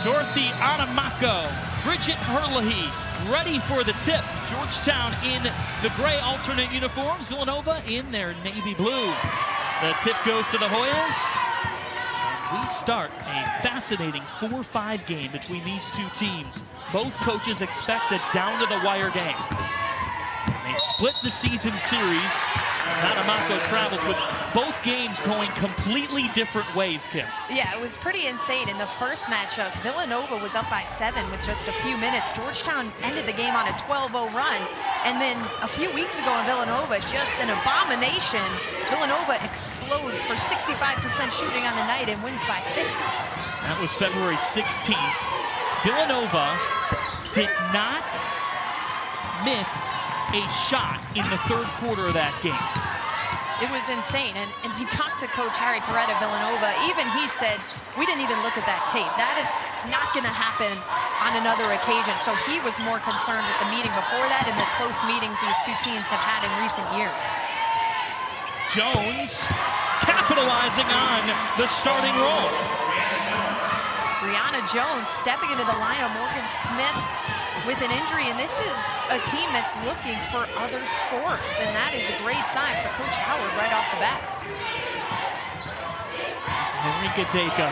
Dorothy Anamako, Bridget Herlihy, ready for the tip. Georgetown in the gray alternate uniforms, Villanova in their navy blue. The tip goes to the Hoyas. And we start a fascinating 4-5 game between these two teams. Both coaches expect a down-to-the-wire game. They split the season series. Anamako travels with both games going completely different ways, Kim. Yeah, it was pretty insane. In the first matchup, Villanova was up by 7 with just a few minutes. Georgetown ended the game on a 12-0 run. And then a few weeks ago in Villanova, just an abomination. Villanova explodes for 65% shooting on the night and wins by 50. That was February 16th. Villanova did not miss a shot in the third quarter of that game. It was insane, and we talked to Coach Harry Perretta of Villanova. Even he said, we didn't even look at that tape. That is not going to happen on another occasion. So he was more concerned with the meeting before that and the close meetings these two teams have had in recent years. Jones capitalizing on the starting role. Brianna Jones stepping into the lineup. Morgan Smith with an injury, and this is a team that's looking for other scorers, and that is a great sign for Coach Howard right off the bat. Henrique Deka,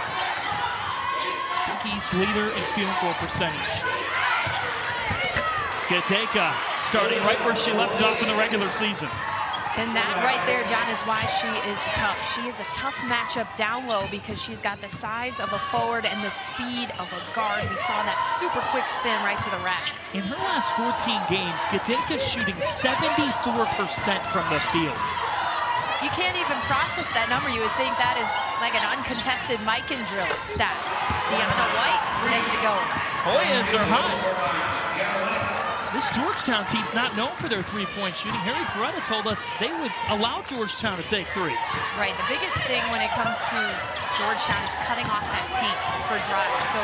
Big East leader in field goal percentage. Gadeka starting right where she left off in the regular season. And that right there, John, is why she is tough. She is a tough matchup down low because she's got the size of a forward and the speed of a guard. We saw that super quick spin right to the rack. In her last 14 games, Gadeka's shooting 74% from the field. You can't even process that number. You would think that is like an uncontested Mikan drill stat. Deanna White lets it go. Hoyas are hot. This Georgetown team's not known for their three-point shooting. Harry Perretta told us they would allow Georgetown to take threes. Right, the biggest thing when it comes to Georgetown is cutting off that paint for drives. So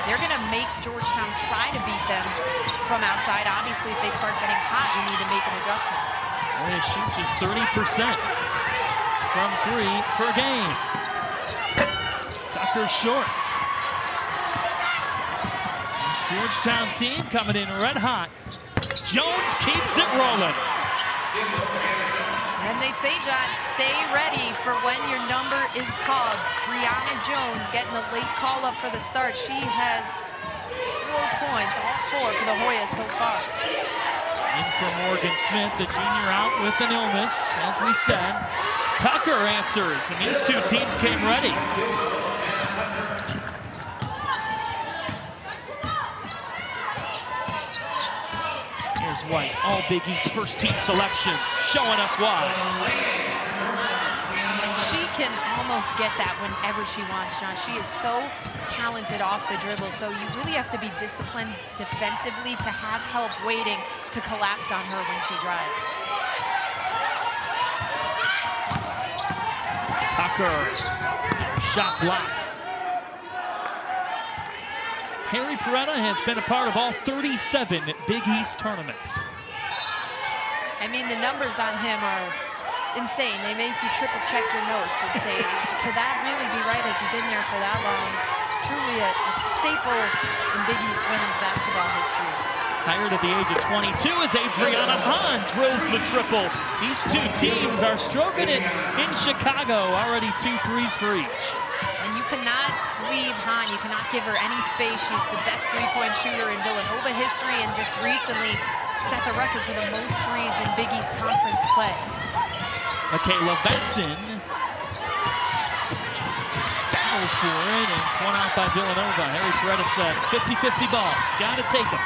they're gonna make Georgetown try to beat them from outside. Obviously, if they start getting hot, you need to make an adjustment. Hoya shoots just 30% from 3 per game. Tucker short. This Georgetown team coming in red hot. Jones keeps it rolling. And they say, John, stay ready for when your number is called. Brianna Jones getting the late call up for the start. She has 4 points, all 4 for the Hoyas so far. In for Morgan Smith, the junior out with an illness, as we said. Tucker answers, and these two teams came ready. Here's White, all Big East first team selection, showing us why. And she can almost get that whenever she wants, John. She is so talented off the dribble, so you really have to be disciplined defensively to have help waiting to collapse on her when she drives. Tucker, shot blocked. Harry Perretta has been a part of all 37 Big East tournaments. I mean, the numbers on him are insane. They make you triple check your notes and say, could that really be right? Has he been there for that long? Truly a staple in Big East women's basketball history. Hired at the age of 22 as Adriana Hahn drills the triple. These two teams are stroking it in Chicago. Already 2 threes for each. And you cannot leave Hahn. You cannot give her any space. She's the best three-point shooter in Villanova history and just recently set the record for the most threes in Big East Conference play. Michaela Benson battled for it, and it's one out by Villanova. Harry Perretta said 50-50 balls. Got to take them.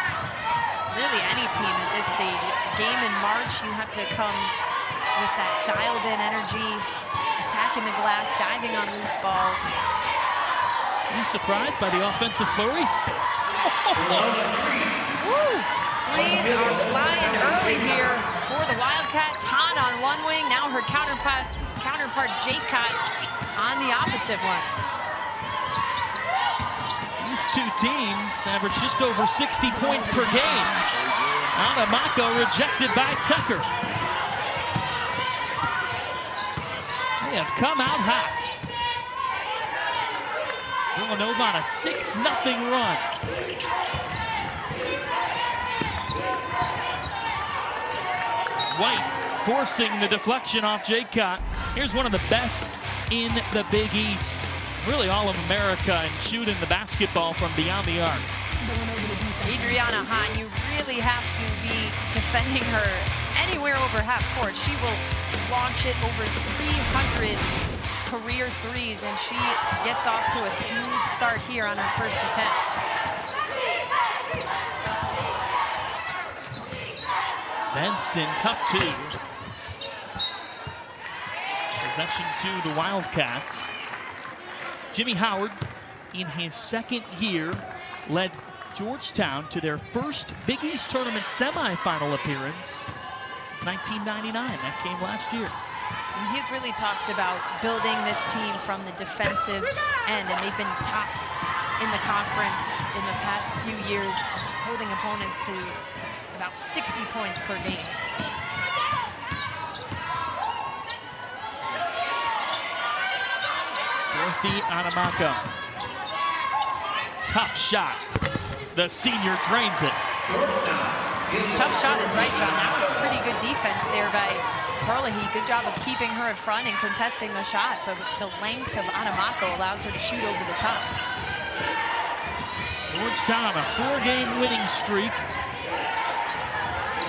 Really, any team at this stage. A game in March, you have to come with that dialed-in energy, attacking the glass, diving on loose balls. Are you surprised by the offensive flurry? Woo! Threes are flying early here for the Wildcats. Hahn on one wing, now her counterpart Jaycott on the opposite one. These two teams average just over 60 points per game. Anamako rejected by Tucker. They have come out hot. Villanova on a 6-0 run. White forcing the deflection off Jaycott. Here's one of the best in the Big East. Really all of America and shooting the basketball from beyond the arc. Adriana Hahn, you really have to be defending her anywhere over half court. She will launch it over 300 career threes, and she gets off to a smooth start here on her first attempt. Benson, tough two. Possession to the Wildcats. Jimmy Howard, in his second year, led Georgetown to their first Big East Tournament semifinal appearance since 1999. That came last year. And he's really talked about building this team from the defensive end, and they've been tops in the conference in the past few years, holding opponents to about 60 points per game. Dorothy Adamako. Tough shot. The senior drains it. Tough shot is right, John. That was pretty good defense there by Herlihy. Good job of keeping her in front and contesting the shot, but the length of Adamako allows her to shoot over the top. Georgetown on a 4-game winning streak.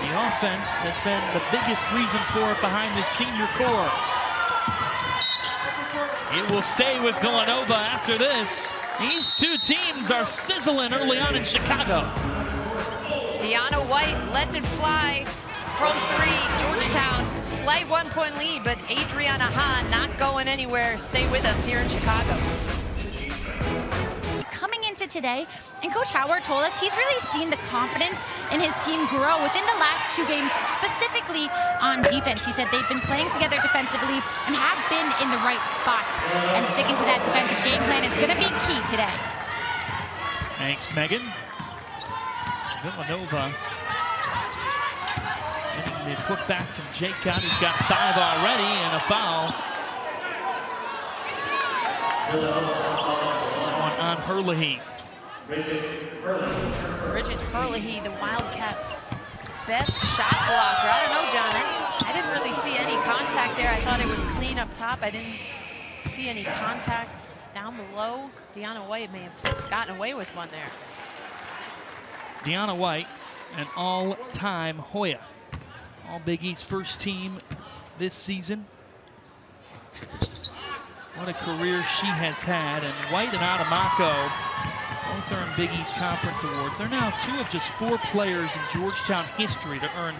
The offense has been the biggest reason for it behind this senior core. It will stay with Villanova after this. These two teams are sizzling early on in Chicago. Deanna White letting it fly from three. Georgetown, slight 1-point lead, but Adriana Hahn not going anywhere. Stay with us here in Chicago. Coming into today, and Coach Howard told us he's really seen the confidence in his team grow within the last 2 games, specifically on defense. He said they've been playing together defensively and have been in the right spots. And sticking to that defensive game plan is going to be key today. Thanks, Megan. Villanova getting the put back from Jaycott, who's got 5 already, and a foul. This one on Herlihy. Bridget Herlihy, the Wildcats' best shot blocker. I don't know, John. I didn't really see any contact there. I thought it was clean up top. I didn't see any contact down below. Deanna White may have gotten away with one there. Deanna White, an all-time Hoya. All Big East first team this season. What a career she has had. And White and Adamako, both are in Big East Conference Awards. They're now 2 of just 4 players in Georgetown history to earn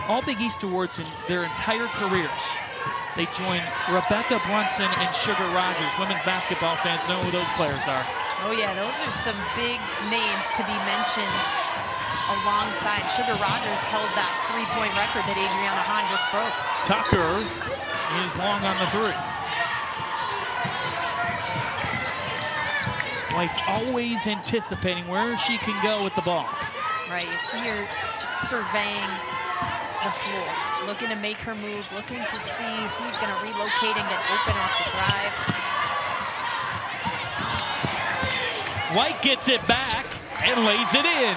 all Big East awards in their entire careers. They join Rebecca Brunson and Sugar Rogers. Women's basketball fans know who those players are. Oh yeah, those are some big names to be mentioned alongside. Sugar Rogers held that 3-point record that Adriana Hahn just broke. Tucker is long on the 3. White's always anticipating where she can go with the ball. Right, you see her just surveying the floor, looking to make her move, looking to see who's going to relocate and get open off the drive. White gets it back and lays it in.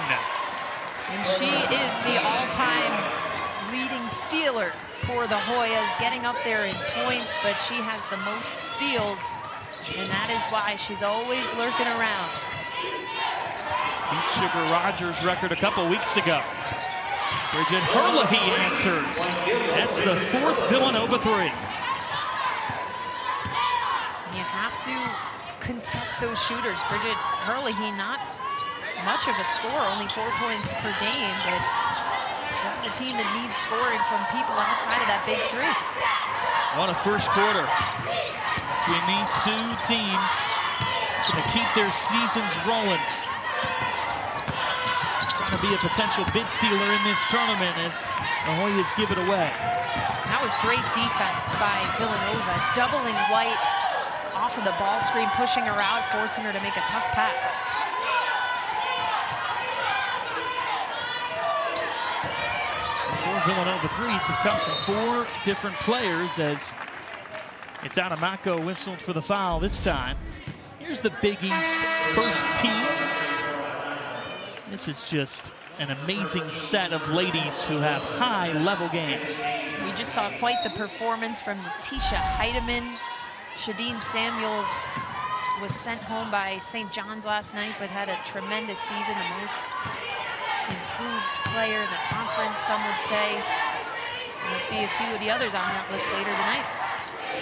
And she is the all-time leading stealer for the Hoyas, getting up there in points, but she has the most steals, and that is why she's always lurking around. Beat Sugar Rogers' record a couple weeks ago. Bridget Herlihy answers. That's the 4th Villanova 3. You have to contest those shooters. Bridget Herlihy, not much of a score, only 4 points per game, but this is a team that needs scoring from people outside of that big 3. What a first quarter between these 2 teams. Going to keep their seasons rolling. Going to be a potential bid stealer in this tournament as the Hoyas give it away. That was great defense by Villanova, doubling White off of the ball screen, pushing her out, forcing her to make a tough pass. Villanova threes have come from 4 different players as it's Adamako whistled for the foul this time. Here's Here's the Big East first team. This is just an amazing set of ladies who have high-level games. We just saw quite the performance from Tisha Heidemann. Shadeen Samuels was sent home by St. John's last night, but had a tremendous season, the most improved player in the conference, some would say. And we'll see a few of the others on that list later tonight.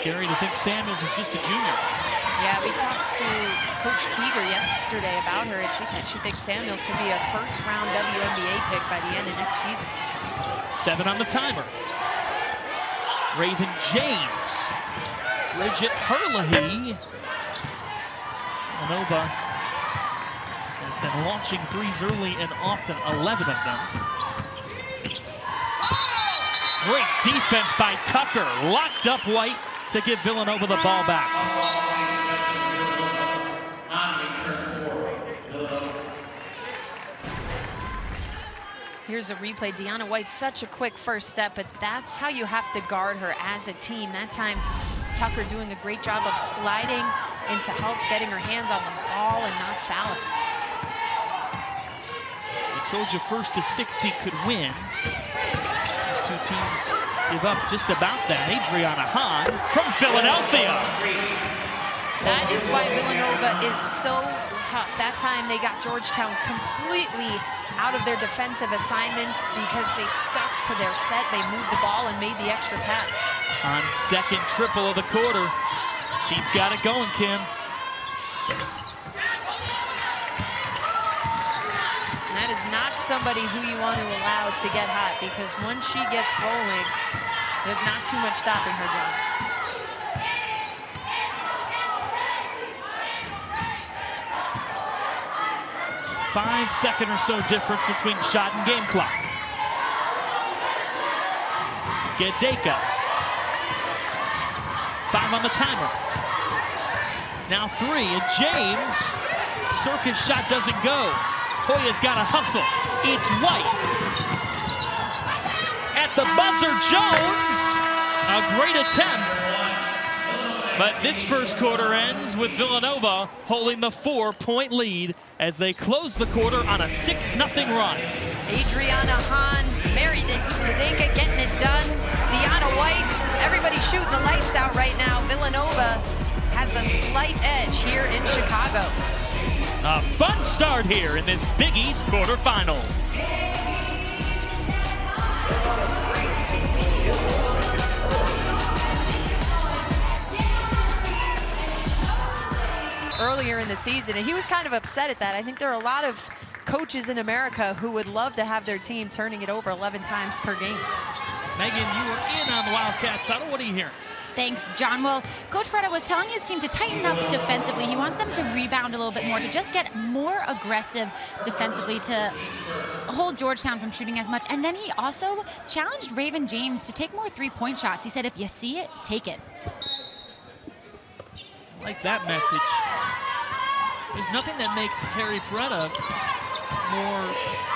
Scary to think Samuels is just a junior. Yeah, we talked to Coach Keeger yesterday about her, and she said she thinks Samuels could be a first-round WNBA pick by the end of next season. 7 on the timer. Raven James. Bridget Herlihy. Villanova has been launching threes early and often, 11 of them. Great defense by Tucker. Locked up White to give Villanova the ball back. Here's a replay. Deanna White, such a quick first step, but that's how you have to guard her as a team. That time, Tucker doing a great job of sliding in to help getting her hands on the ball and not fouling. I told you first to 60 could win. These two teams give up just about that. Adriana Hahn from Philadelphia. That is why Villanova is so tough. That time they got Georgetown completely out of their defensive assignments because they stuck to their set. They moved the ball and made the extra pass. On second triple of the quarter, she's got it going, Kim. And that is not somebody who you want to allow to get hot, because once she gets rolling, there's not too much stopping her, John. 5-second or so difference between shot and game clock. Gedeka. 5 on the timer. Now 3, and James. Circus shot doesn't go. Hoya's got to hustle. It's White. At the buzzer, Jones. A great attempt. But this first quarter ends with Villanova holding the 4-point lead as they close the quarter on a 6-0 run. Adriana Hahn, Mary Gedeka getting it done. Deanna White, everybody shooting the lights out right now. Villanova has a slight edge here in Chicago. A fun start here in this Big East quarterfinal. Earlier in the season, and he was kind of upset at that. I think there are a lot of coaches in America who would love to have their team turning it over 11 times per game. Megan, you were in on the Wildcats. What are you hearing? Thanks, John. Well, Coach Preda was telling his team to tighten up defensively. He wants them to rebound a little bit more, to just get more aggressive defensively, to hold Georgetown from shooting as much. And then he also challenged Raven James to take more three-point shots. He said, if you see it, take it. I like that message. There's nothing that makes Harry Preda more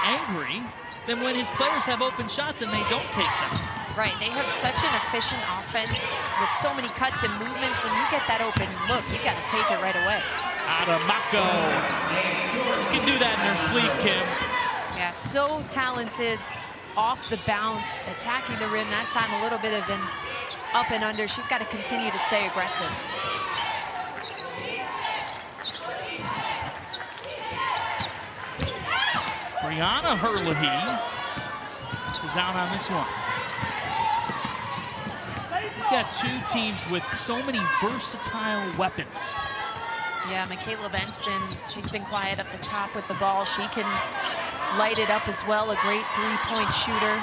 angry than when his players have open shots and they don't take them. Right, they have such an efficient offense with so many cuts and movements. When you get that open look, you got to take it right away. Adamako. You can do that in their sleep, Kim. Yeah, so talented off the bounce, attacking the rim. That time a little bit of an up and under. She's got to continue to stay aggressive. Brianna Herlihy is out on this one. We've got two teams with so many versatile weapons. Yeah, Michaela Benson, she's been quiet up the top with the ball. She can light it up as well, a great three-point shooter.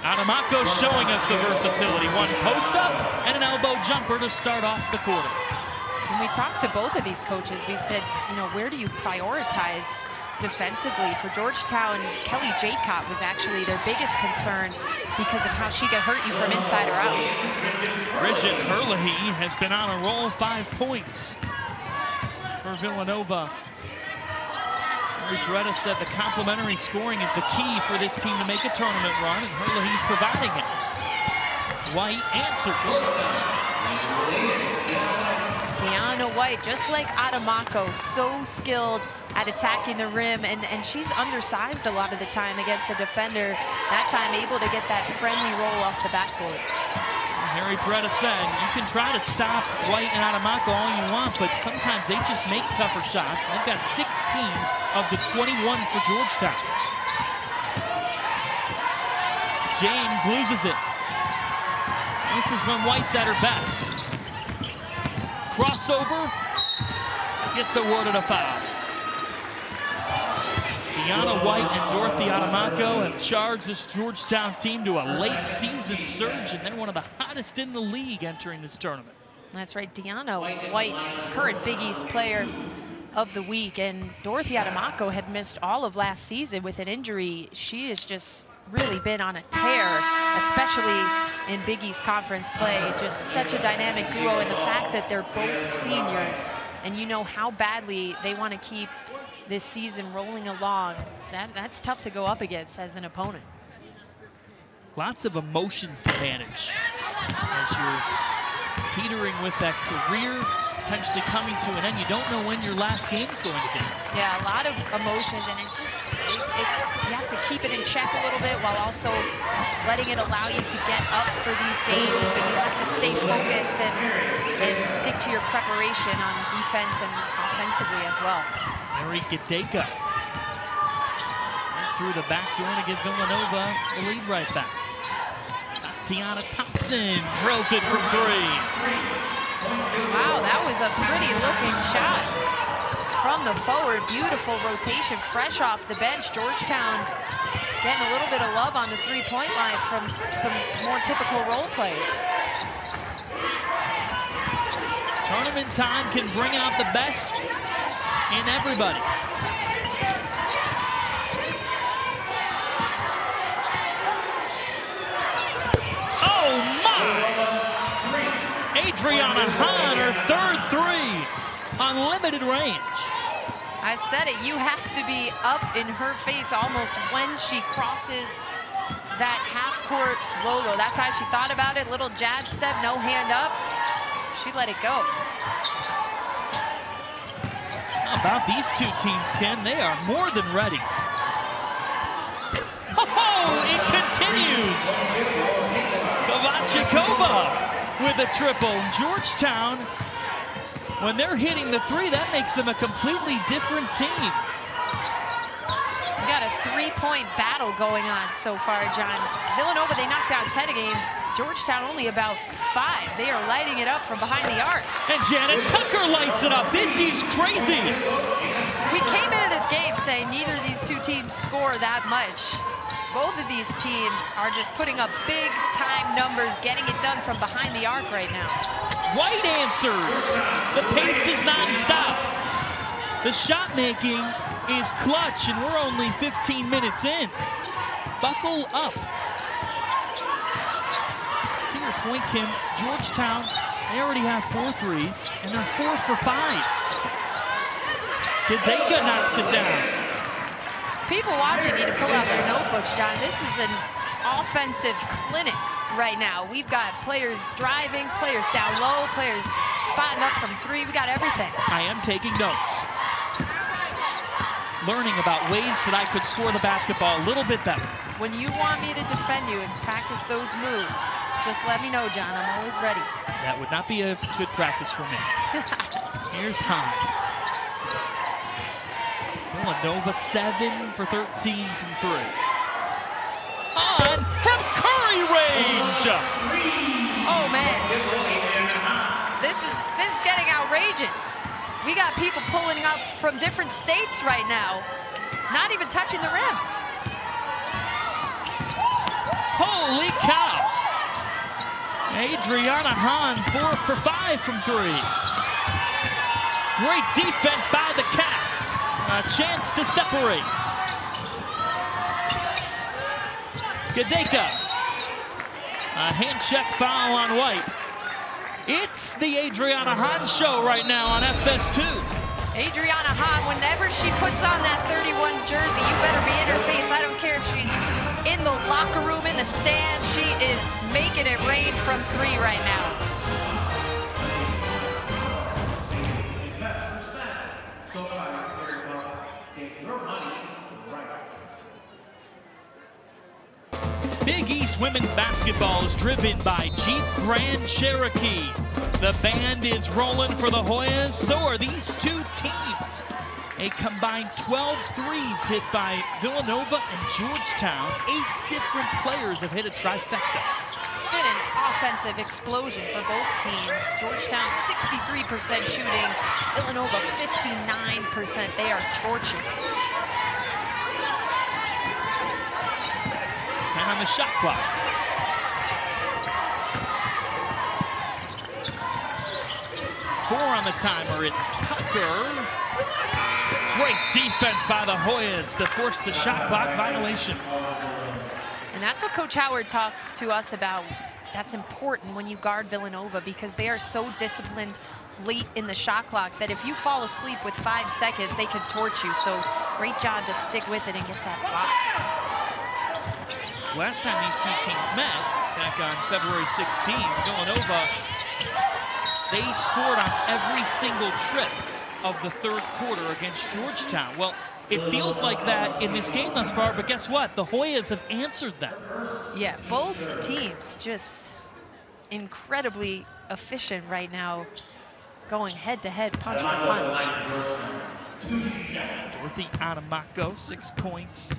Adamako showing us the versatility. One post-up and an elbow jumper to start off the quarter. When we talked to both of these coaches, we said, you know, where do you prioritize defensively? For Georgetown, Kelly Jacob was actually their biggest concern because of how she could hurt you from inside or out. Bridget Herlihy has been on a roll, 5 points for Villanova. Greta said the complementary scoring is the key for this team to make a tournament run, and Herlihy's providing it. White answers. Deanna White, just like Adamako, so skilled at attacking the rim, and she's undersized a lot of the time against the defender. That time able to get that friendly roll off the backboard. Harry Peretta said, you can try to stop White and Adamako all you want, but sometimes they just make tougher shots. They've got 16 of the 21 for Georgetown. James loses it. This is when White's at her best. Crossover, gets awarded a foul. Deanna White and Dorothy Adamako have charged this Georgetown team to a late season surge, and they're one of the hottest in the league entering this tournament. That's right, Deanna White, current Big East player of the week, and Dorothy Adamako had missed all of last season with an injury. She has just really been on a tear, especially in Big East Conference play. Just such a dynamic duo, and the fact that they're both seniors, and you know how badly they want to keep this season rolling along. That's tough to go up against as an opponent. Lots of emotions to manage as you're teetering with that career potentially coming to an end. You don't know when your last game's going to be. Yeah, a lot of emotions, and you have to keep it in check a little bit while also letting it allow you to get up for these games, but you have to stay focused and stick to your preparation on defense and offensively as well. Mary Gedeka through the back door to give Villanova the lead right back. Tiana Thompson drills it from three. Wow, that was a pretty looking shot from the forward. Beautiful rotation, fresh off the bench. Georgetown getting a little bit of love on the three-point line from some more typical role players. Tournament time can bring out the best in everybody. Oh my! Adriana Hahn, her third three, unlimited range. I said it, you have to be up in her face almost when she crosses that half-court logo. That's how she thought about it. Little jab step, no hand up. She let it go. About these two teams, Ken, they are more than ready. Oh, it continues. Kovačíková with a triple. Georgetown, when they're hitting the three, that makes them a completely different team. We got a three-point battle going on so far, John. Villanova, they knocked out 10 a game. Georgetown only about 5. They are lighting it up from behind the arc. And Janet Tucker lights it up. This is crazy. We came into this game saying neither of these two teams score that much. Both of these teams are just putting up big-time numbers, getting it done from behind the arc right now. White answers. The pace is non-stop. The shot making is clutch, and we're only 15 minutes in. Buckle up. To your point, Kim, Georgetown, they already have 4 threes, and they're 4 for 5. Gedeka knocks it down. People watching need to pull out their notebooks, John. This is an offensive clinic right now. We've got players driving, players down low, players spotting up from 3. We got everything. I am taking notes. Learning about ways that I could score the basketball a little bit better. When you want me to defend you and practice those moves, just let me know, John. I'm always ready. That would not be a good practice for me. Here's Hahn. Villanova 7 for 13 from 3. On from Curry range. Oh man, this is getting outrageous. We got people pulling up from different states right now, not even touching the rim. Holy cow! Adriana Hahn 4 for 5 from 3. Great defense by the Cats. A chance to separate. Gedeka. A hand check foul on White. It's the Adriana Hahn show right now on FS2. Adriana Hahn, whenever she puts on that 31 jersey, you better be in her face. I don't care if she's in the locker room, in the stand. She is making it rain from 3 right now. Big East women's basketball is driven by Jeep Grand Cherokee. The band is rolling for the Hoyas, so are these two teams. A combined 12 threes hit by Villanova and Georgetown. 8 different players have hit a trifecta. It's been an offensive explosion for both teams. Georgetown 63% shooting, Villanova 59%. They are scorching. 10 on the shot clock. Four on the timer. It's Tucker. Great defense by the Hoyas to force the shot clock violation. And that's what Coach Howard talked to us about. That's important when you guard Villanova because they are so disciplined late in the shot clock that if you fall asleep with 5 seconds, they can torch you. So great job to stick with it and get that block. Last time these two teams met, back on February 16th, Villanova, they scored on every single trip of the third quarter against Georgetown. Well, it feels like that in this game thus far, but guess what? The Hoyas have answered that. Yeah, both teams just incredibly efficient right now, going head-to-head, punch for punch. Dorothy Adamako, 6 points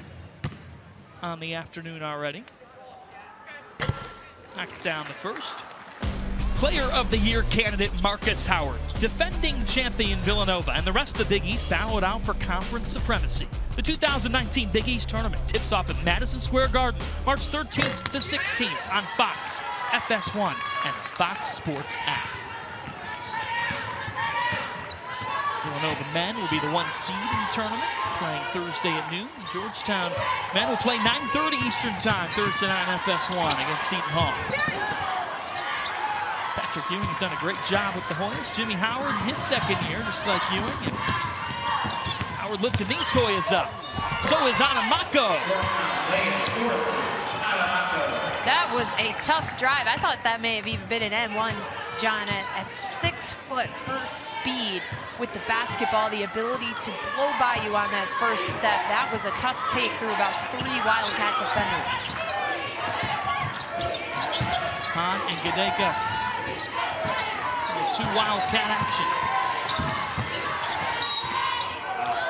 on the afternoon already. Knocks down the first. Player of the Year candidate Marcus Howard, defending champion Villanova, and the rest of the Big East battle it out for conference supremacy. The 2019 Big East tournament tips off at Madison Square Garden, March 13th to 16th on Fox, FS1, and the Fox Sports app. Villanova men will be the 1 seed in the tournament, playing Thursday at noon. Georgetown men will play 9:30 Eastern time Thursday night on FS1 against Seton Hall. Patrick Ewing's done a great job with the Hoyas. Jimmy Howard in his second year, just like Ewing. And Howard lifting these Hoyas up. So is Adamako. That was a tough drive. I thought that may have even been an N1, John, at 6 foot, her speed with the basketball, the ability to blow by you on that first step. That was a tough take through about 3 Wildcat defenders. Hahn and Gadeka. 2 Wildcat action.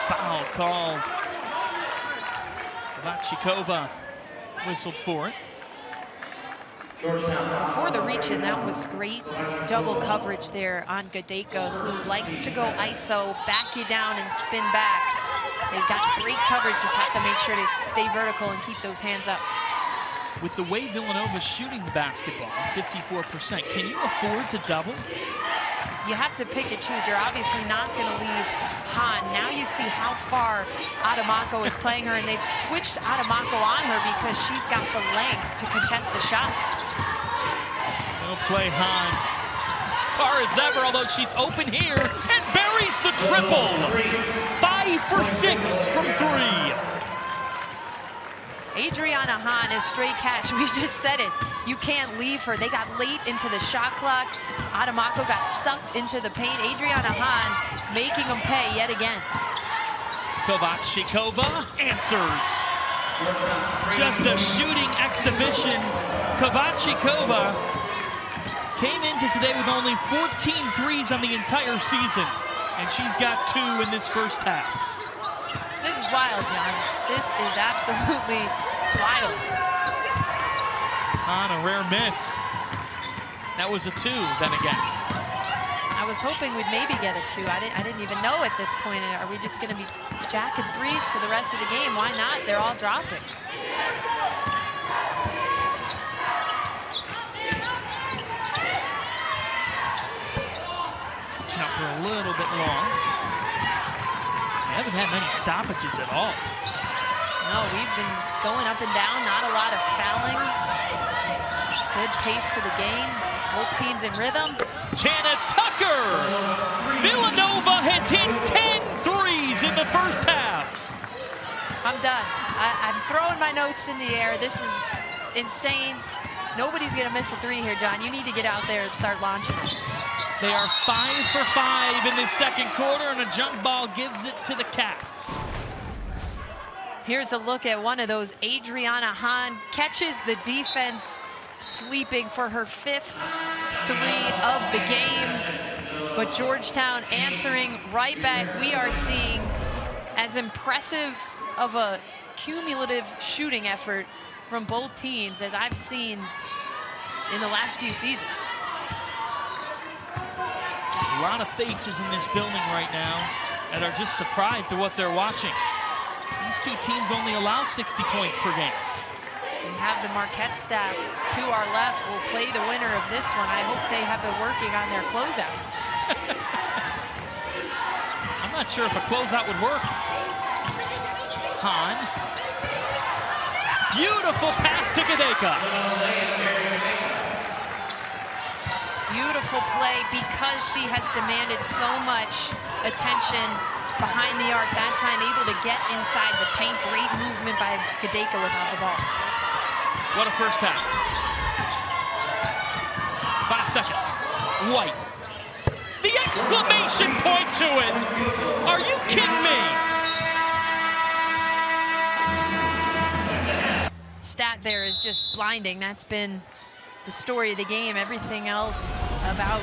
Foul called. Kovachikova whistled for it. Before the reach-in, that was great double coverage there on Gadeka, who likes to go ISO, back you down and spin back. They've got great coverage, just have to make sure to stay vertical and keep those hands up. With the way Villanova's shooting the basketball, 54%, can you afford to double? You have to pick and choose. You're obviously not going to leave Hahn. Now you see how far Adamako is playing her, and they've switched Adamako on her because she's got the length to contest the shots. They'll play Hahn as far as ever, although she's open here and buries the triple. 5 for 6 from 3. Adriana Hahn is straight cash. We just said it. You can't leave her. They got late into the shot clock. Adamako got sucked into the paint. Adriana Hahn making them pay yet again. Kovachikova answers. Just a shooting exhibition. Kovachikova came into today with only 14 threes on the entire season, and she's got 2 in this first half. This is wild, John. This is absolutely wild. On a rare miss. That was a 2, then again. I was hoping we'd maybe get a 2. I didn't even know at this point. Are we just going to be jacking threes for the rest of the game? Why not? They're all dropping. Jumper a little bit long. We haven't had many stoppages at all. No, we've been going up and down, not a lot of fouling. Good pace to the game. Both teams in rhythm. Jana Tucker! Villanova has hit 10 threes in the first half. I'm done. I'm throwing my notes in the air. This is insane. Nobody's going to miss a three here, John. You need to get out there and start launching it. They are 5 for 5 in this second quarter, and a jump ball gives it to the Cats. Here's a look at one of those. Adriana Hahn catches the defense sleeping for her 5th three of the game. But Georgetown answering right back. We are seeing as impressive of a cumulative shooting effort from both teams as I've seen in the last few seasons. A lot of faces in this building right now that are just surprised at what they're watching. These two teams only allow 60 points per game. We have the Marquette staff to our left. We'll play the winner of this one. I hope they have been working on their closeouts. I'm not sure if a closeout would work. Hahn. Beautiful pass to Gedeka. Beautiful play because she has demanded so much attention behind the arc. That time able to get inside the paint. Great movement by Gedeka without the ball. What a first half. 5 seconds. White. The exclamation point to it. Are you kidding me? Stat there is just blinding. That's been the story of the game. Everything else about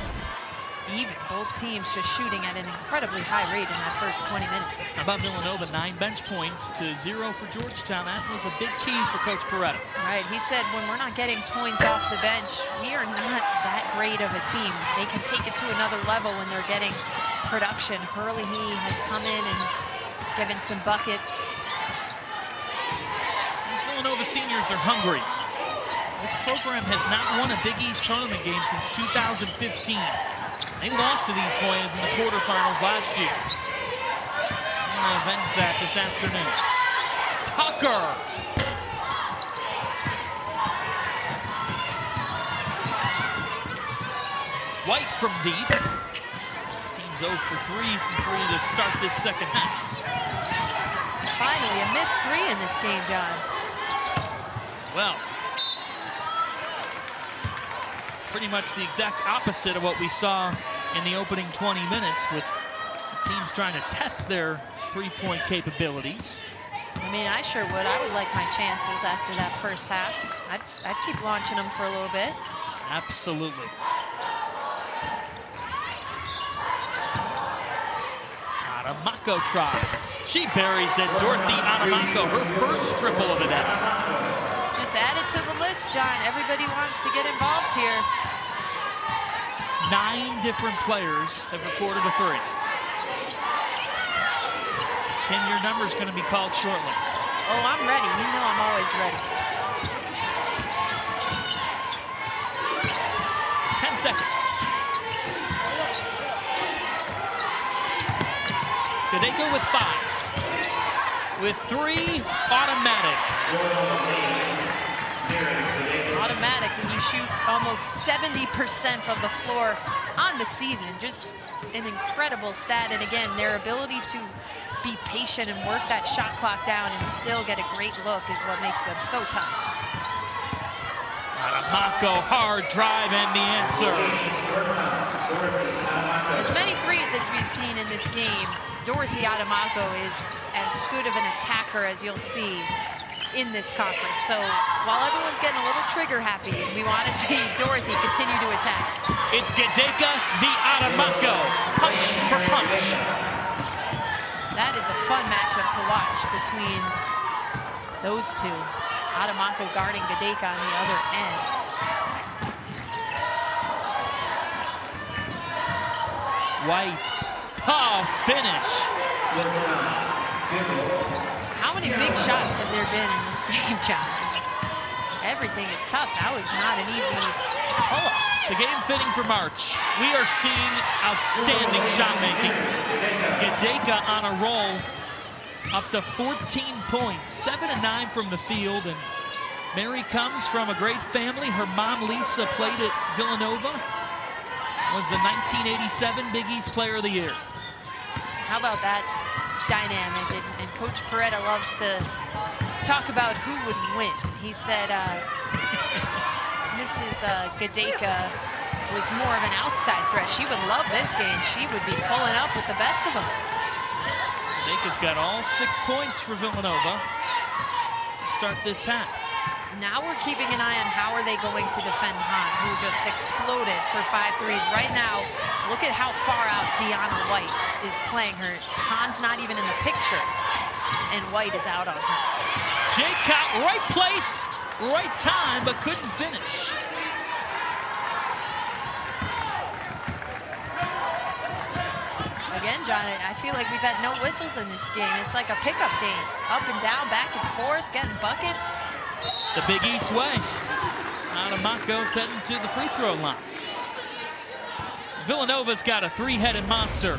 even. Both teams just shooting at an incredibly high rate in that first 20 minutes. How about Villanova? 9 bench points to 0 for Georgetown. That was a big key for Coach Peretta. Right, he said when we're not getting points off the bench, we are not that great of a team. They can take it to another level when they're getting production. Hurley has come in and given some buckets. These Villanova seniors are hungry. This program has not won a Big East tournament game since 2015. They lost to these Hoyas in the quarterfinals last year. I'm going to avenge that this afternoon. Tucker. White from deep. Team's 0 for 3 from 3 to start this second half. Finally, a missed three in this game, John. Well, pretty much the exact opposite of what we saw in the opening 20 minutes, with the teams trying to test their three-point capabilities. I mean, I sure would. I would like my chances after that first half. I'd keep launching them for a little bit. Absolutely. Adamako tries. She buries it. Dorothy Adamako, her first triple of the day. Just add it to the list, John. Everybody wants to get involved here. 9 different players have recorded a three. Ken, your number's going to be called shortly. Oh, I'm ready. You know I'm always ready. 10 seconds. Gedeka with 5. With 3, automatic. Automatic when you shoot almost 70% from the floor on the season. Just an incredible stat. And again, their ability to be patient and work that shot clock down and still get a great look is what makes them so tough. Adamako, hard drive, and the answer. As many threes as we've seen in this game, Dorothy Adamako is as good of an attacker as you'll see in this conference. So while everyone's getting a little trigger happy, we want to see Dorothy continue to attack. It's Gedeka v. Adamako, punch for punch. That is a fun matchup to watch between those two. Adamako guarding Gedeka on the other ends. White, tough finish. How many big shots have there been in this game, John? Everything is tough. That was not an easy pull-up. The game fitting for March. We are seeing outstanding shot making. Gedeka on a roll, up to 14 points, 7 and 9 from the field. And Mary comes from a great family. Her mom, Lisa, played at Villanova, was the 1987 Big East Player of the Year. How about that dynamic? And Coach Peretta loves to talk about who would win. He said, Mrs. Gadeka was more of an outside threat. She would love this game. She would be pulling up with the best of them. Gadeka's got all 6 points for Villanova to start this half. Now we're keeping an eye on how are they going to defend Hahn, who just exploded for 5 threes. Right now, look at how far out Deanna White is playing her. Hahn's not even in the picture, and White is out on her. Jaycott, right place, right time, but couldn't finish. Again, John, I feel like we've had no whistles in this game. It's like a pickup game. Up and down, back and forth, getting buckets. The Big East way. Adamako's heading to the free throw line. Villanova's got a 3-headed monster.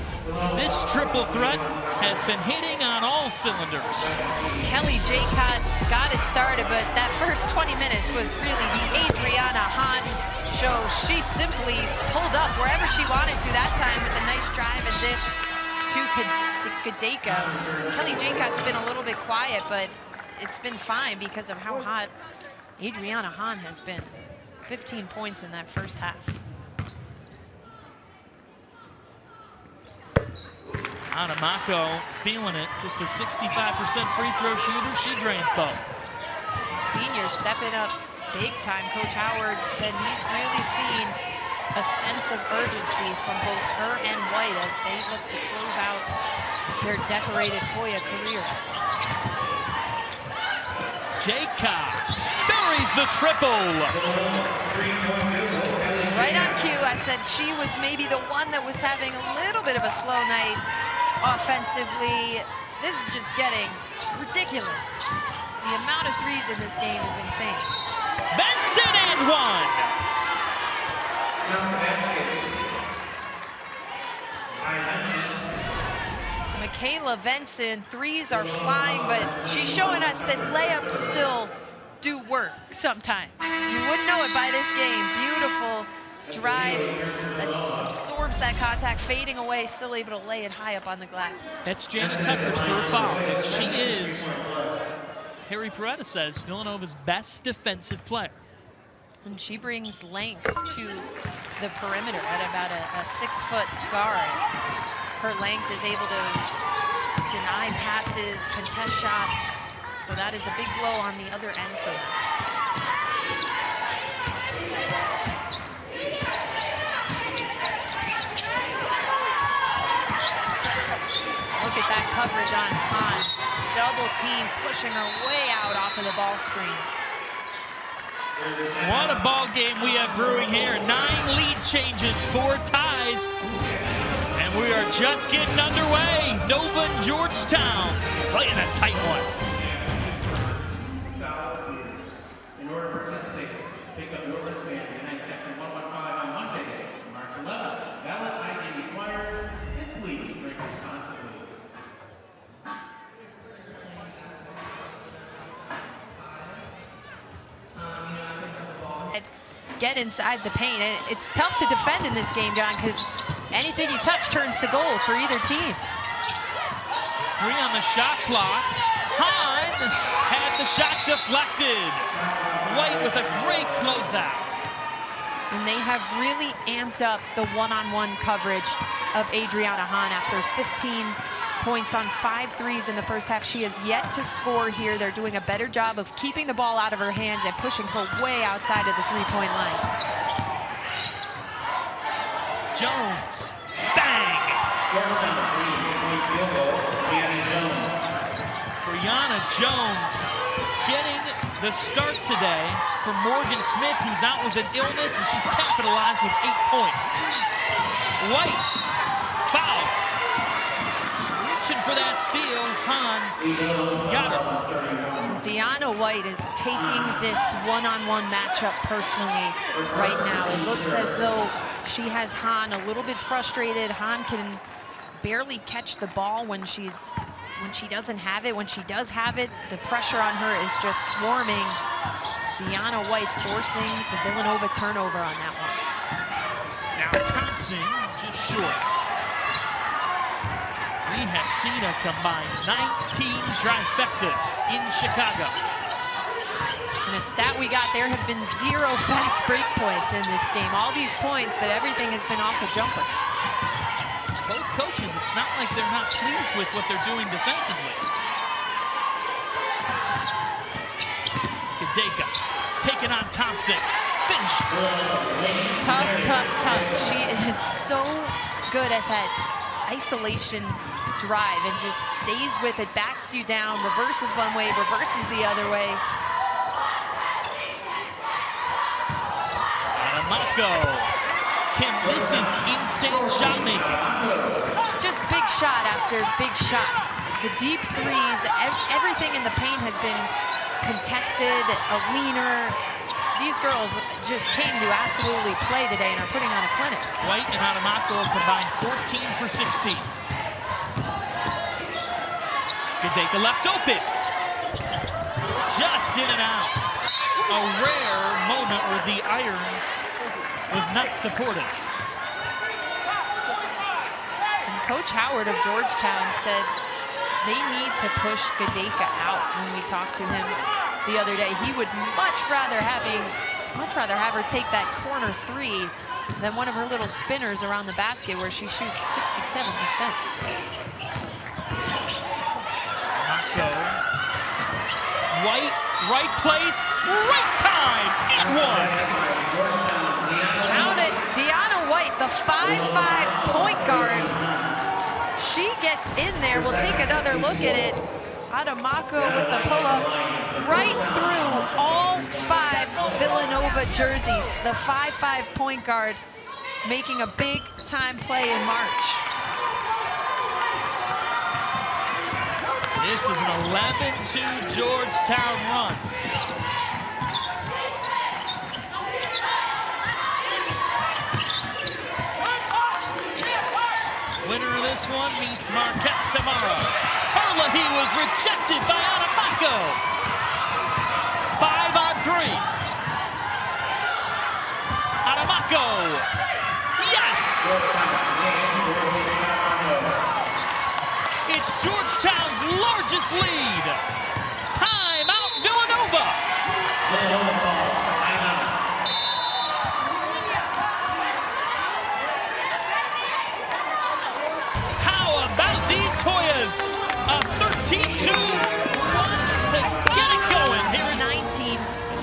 This triple threat has been hitting on all cylinders. Kelly Jaycott got it started, but that first 20 minutes was really the Adriana Hahn show. She simply pulled up wherever she wanted to that time with a nice drive and dish to Gadeka. Kelly Jaycott's been a little bit quiet, but it's been fine because of how hot Adriana Hahn has been. 15 points in that first half. Adamako feeling it, just a 65% free throw shooter. She drains both. Seniors stepping up big time. Coach Howard said he's really seen a sense of urgency from both her and White as they look to close out their decorated Hoya careers. Jaycott buries the triple. Right on cue, I said she was maybe the one that was having a little bit of a slow night offensively. This is just getting ridiculous. The amount of threes in this game is insane. Benson and one. Michaela Benson, threes are flying, but she's showing us that layups still do work sometimes. You wouldn't know it by this game. Beautiful drive that absorbs that contact, fading away, still able to lay it high up on the glass. That's Janet Tucker's 3rd foul, and she is, Harry Peretta says, Villanova's best defensive player. And she brings length to the perimeter at about a 6-foot guard. Her length is able to deny passes, contest shots, so that is a big blow on the other end for them. Look at that coverage on Hahn. Double team pushing her way out off of the ball screen. What a ball game we have brewing here. 9 lead changes, 4 ties. And we are just getting underway. Nova and Georgetown playing a tight one. In order to participate, pick up your wristband in section 115 on Monday, March 11th. Valid ID required, and please drink responsibly. Get inside the paint. It's tough to defend in this game, John, because anything you touch turns to goal for either team. 3 on the shot clock. Hahn had the shot deflected. White with a great closeout. And they have really amped up the one-on-one coverage of Adriana Hahn after 15 points on 5 threes in the first half. She has yet to score here. They're doing a better job of keeping the ball out of her hands and pushing her way outside of the 3-point line. Jones, bang! Brianna Jones getting the start today for Morgan Smith, who's out with an illness, and she's capitalized with 8 points. White, foul. Reaching for that steal, Hahn got her. Deanna White is taking this one-on-one matchup personally right now. It looks as though she has Hahn a little bit frustrated. Hahn can barely catch the ball when she doesn't have it. When she does have it, the pressure on her is just swarming. Deanna White forcing the Villanova turnover on that one. Now Thompson just short. We have seen a combined 19 trifectas in Chicago. And a stat we got, there have been 0 fast break points in this game. All these points, but everything has been off the jumpers. Both coaches, it's not like they're not pleased with what they're doing defensively. Gedeka taking on Thompson. Finish. Tough, tough, tough. She is so good at that isolation drive and just stays with it, backs you down, reverses one way, reverses the other way. Adamako. Kim, this is insane shot making. Just big shot after big shot. The deep threes, everything in the paint has been contested, a leaner. These girls just came to absolutely play today and are putting on a clinic. White and Adamako combined 14 for 16. Gedeka left open. Just in and out. A rare moment where the iron was not supportive. And Coach Howard of Georgetown said they need to push Gedeka out. When we talked to him the other day, he would much rather have her take that corner three than one of her little spinners around the basket where she shoots 67%. White, right place, right time, and one. Count it, Deanna White, the 5'5" point guard. She gets in there. We'll take another look at it. Adamako with the pull-up right through all 5 Villanova jerseys. The 5'5" point guard making a big-time play in March. This is an 11-2 Georgetown run. Winner of this one meets Marquette tomorrow. Herlihy was rejected by Adamako. 5 on 3. Adamako. Yes! It's Georgetown's largest lead. Timeout, Villanova. How about these Hoyas? A 13-2 run to get it going here. 19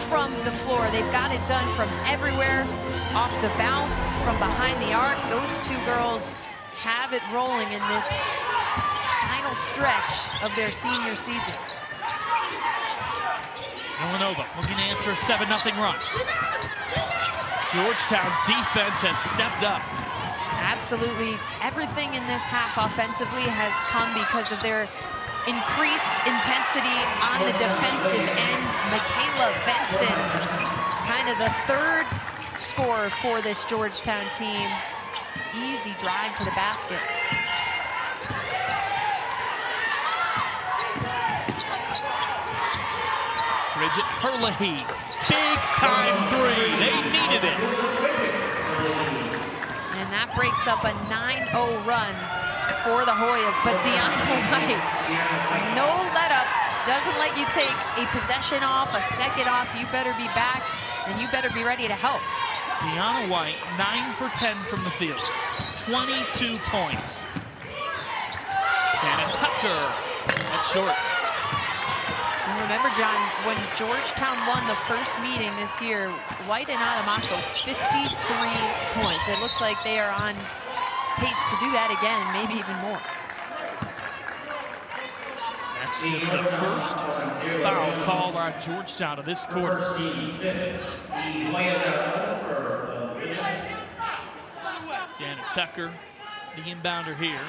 from the floor. They've got it done from everywhere. Off the bounce, from behind the arc. Those two girls have it rolling in this final stretch of their senior seasons. Villanova looking to answer a 7-0 run. Georgetown's defense has stepped up. Absolutely everything in this half offensively has come because of their increased intensity on the defensive end. Michaela Benson, kind of the third scorer for this Georgetown team. Easy drive to the basket. Bridget Herlihy, big time 3. They needed it. And that breaks up a 9-0 run for the Hoyas. But Deanna White, no let up, doesn't let you take a possession off, a second off. You better be back, and you better be ready to help. Deanna White, 9 for 10 from the field, 22 points. Shannon Tucker, that's short. And remember, John, when Georgetown won the first meeting this year, White and Adamako, 53 points. It looks like they are on pace to do that again, maybe even more. That's just the first foul call on Georgetown of this quarter. Janet Tucker, the inbounder here.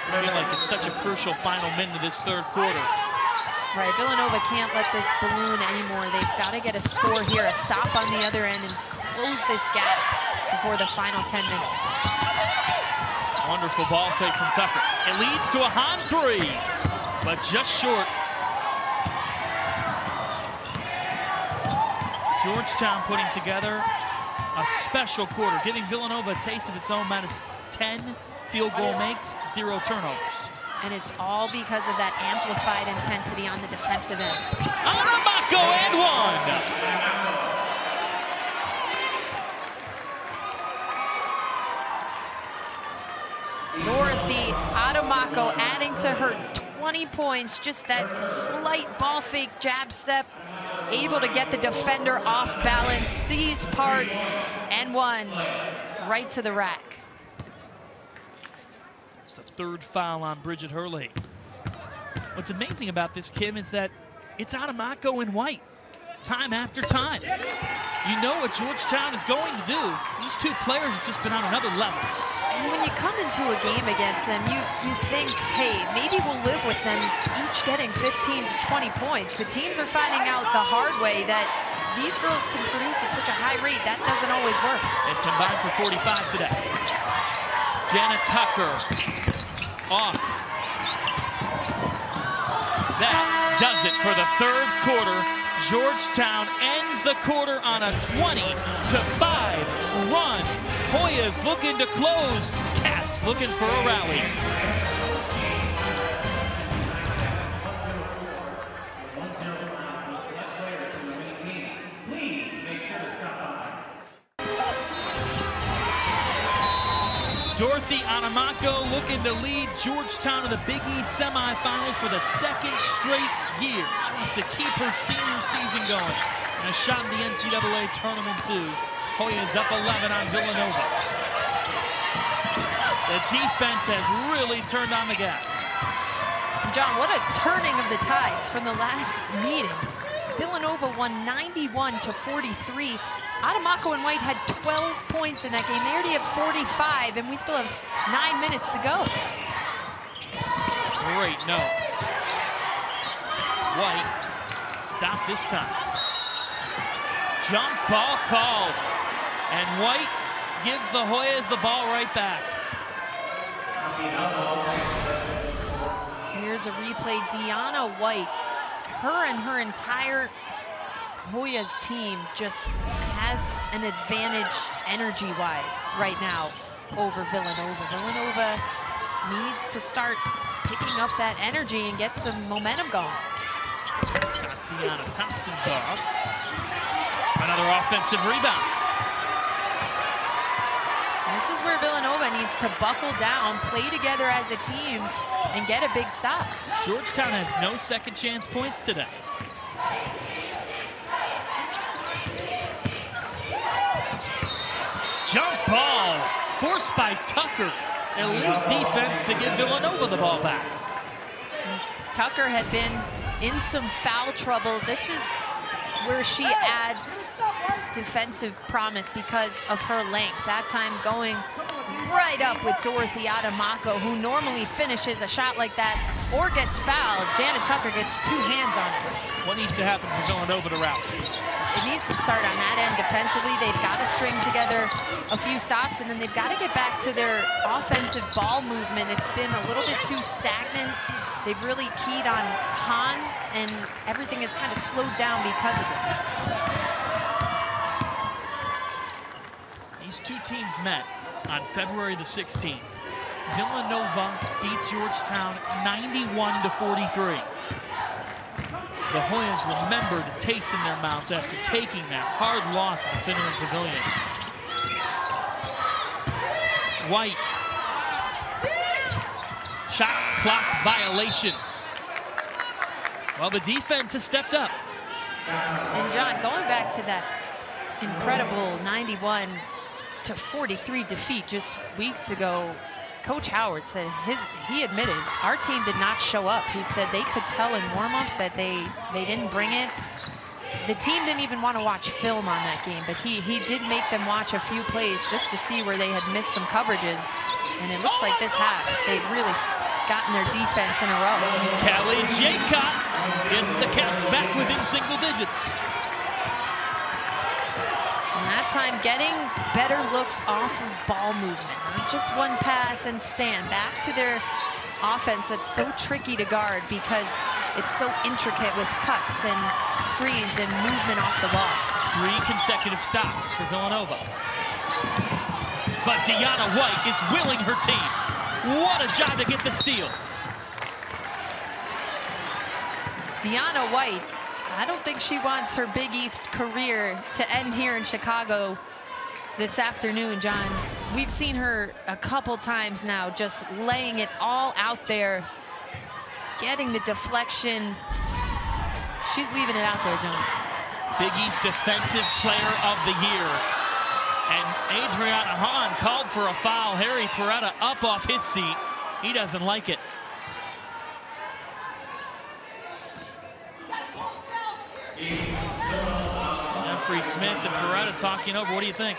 I feel like it's such a crucial final minute of this third quarter. Right, Villanova can't let this balloon anymore. They've got to get a score here, a stop on the other end, and close this gap before the final 10 minutes. Wonderful ball fake from Tucker. It leads to a Hahn 3, but just short. Georgetown putting together a special quarter, giving Villanova a taste of its own. -10 field goal makes, 0 turnovers. And it's all because of that amplified intensity on the defensive end. Anamako and one. Dorothy Adamako adding to her 20 points, just that slight ball fake jab step, able to get the defender off balance, sees part, and one right to the rack. It's the third foul on Bridget Hurley. What's amazing about this, Kim, is that it's Adamako in white, time after time. You know what Georgetown is going to do. These two players have just been on another level. And when you come into a game against them, you think, hey, maybe we'll live with them each getting 15 to 20 points. But teams are finding out the hard way that these girls can produce at such a high rate. That doesn't always work. It combined for 45 today. Janet Tucker off. That does it for the third quarter. Georgetown ends the quarter on a 20-5 run. Hoyas looking to close. Cats looking for a rally. Dorothy Adamako looking to lead Georgetown to the Big East semifinals for the second straight year. She wants to keep her senior season going. And a shot in the NCAA tournament too. Hoyas up 11 on Villanova. The defense has really turned on the gas. John, what a turning of the tides from the last meeting. Villanova won 91-43. Adamako and White had 12 points in that game. They already have 45, and we still have 9 minutes to go. Great no. White, stop this time. Jump ball called. And White gives the Hoyas the ball right back. Here's a replay. Deanna White, her and her entire Hoyas team just has an advantage energy-wise right now over Villanova. Villanova needs to start picking up that energy and get some momentum going. Tatiana Thompson's off. Another offensive rebound. This is where Villanova needs to buckle down, play together as a team, and get a big stop. Georgetown has no second chance points today. Jump ball forced by Tucker. Elite defense to give Villanova the ball back. Tucker had been in some foul trouble. This is where she adds defensive promise because of her length. That time going right up with Dorothy Adamako, who normally finishes a shot like that or gets fouled. Janet Tucker gets 2 hands on it. What needs to happen for Villanova to rally? It needs to start on that end defensively. They've got to string together a few stops, and then they've got to get back to their offensive ball movement. It's been a little bit too stagnant. They've really keyed on Han, and everything has kind of slowed down because of it. These two teams met on February the 16th. Villanova beat Georgetown 91-43. The Hoyas remember the taste in their mouths after taking that hard loss at the Finneran Pavilion. White. Shot clock violation. Well, the defense has stepped up. And John, going back to that incredible 91-43 defeat just weeks ago, Coach Howard said he admitted our team did not show up. He said they could tell in warm-ups that they didn't bring it. The team didn't even want to watch film on that game, but he did make them watch a few plays just to see where they had missed some coverages. And it looks like this half, they've really gotten their defense in a row. Callie Jaycott gets the Cats back within single digits. And that time getting better looks off of ball movement. Not just one pass and stand. Back to their offense that's so tricky to guard because it's so intricate with cuts and screens and movement off the ball. 3 consecutive stops for Villanova. But Deanna White is willing her team. What a job to get the steal. Deanna White, I don't think she wants her Big East career to end here in Chicago this afternoon, John. We've seen her a couple times now just laying it all out there, getting the deflection. She's leaving it out there, John. Big East Defensive Player of the Year. And Adriana Hahn called for a foul. Harry Peretta up off his seat. He doesn't like it. Jeffrey Smith and Peretta talking over. What do you think?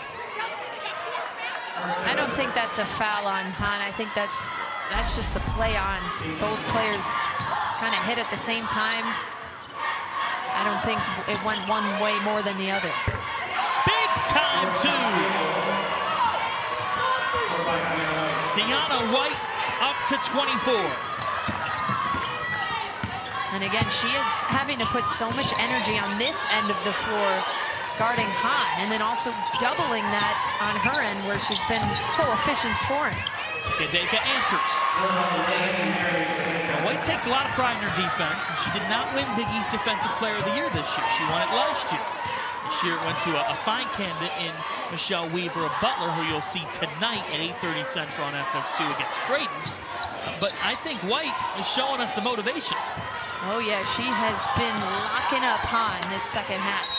I don't think that's a foul on Hahn. I think that's just a play on. Both players kind of hit at the same time. I don't think it went one way more than the other. Big time two. Deanna White up to 24. And again, she is having to put so much energy on this end of the floor guarding Hahn, and then also doubling that on her end where she's been so efficient scoring. Gadeka answers. Now, White takes a lot of pride in her defense, and she did not win Big East Defensive Player of the Year this year. She won it last year. This year it went to a fine candidate in Michelle Weaver of Butler, who you'll see tonight at 8:30 Central on FS2 against Creighton. But I think White is showing us the motivation. Oh yeah, she has been locking up Hahn this second half.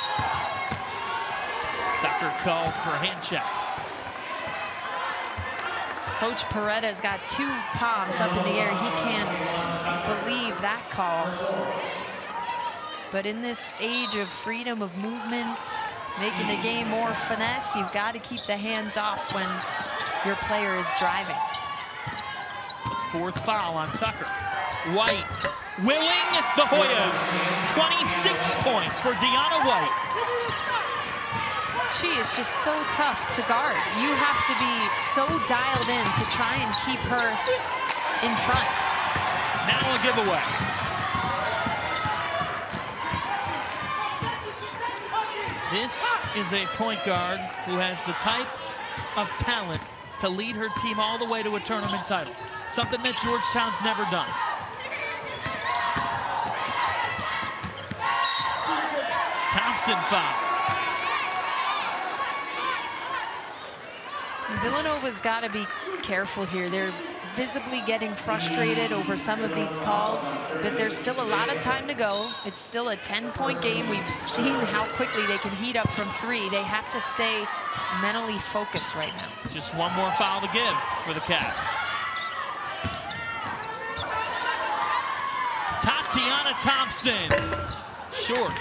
Tucker called for a hand check. Coach Peretta's got two palms up in the air. He can't believe that call. But in this age of freedom of movement, making the game more finesse, you've got to keep the hands off when your player is driving. It's the fourth foul on Tucker. White willing the Hoyas. 26 points for Deanna White. She is just so tough to guard. You have to be so dialed in to try and keep her in front. Now a giveaway. This is a point guard who has the type of talent to lead her team all the way to a tournament title. Something that Georgetown's never done. Thompson fouled. Villanova's got to be careful here. They're visibly getting frustrated over some of these calls, but there's still a lot of time to go. It's still a 10-point game. We've seen how quickly they can heat up from three. They have to stay mentally focused right now. Just one more foul to give for the Cats. Tatiana Thompson, short.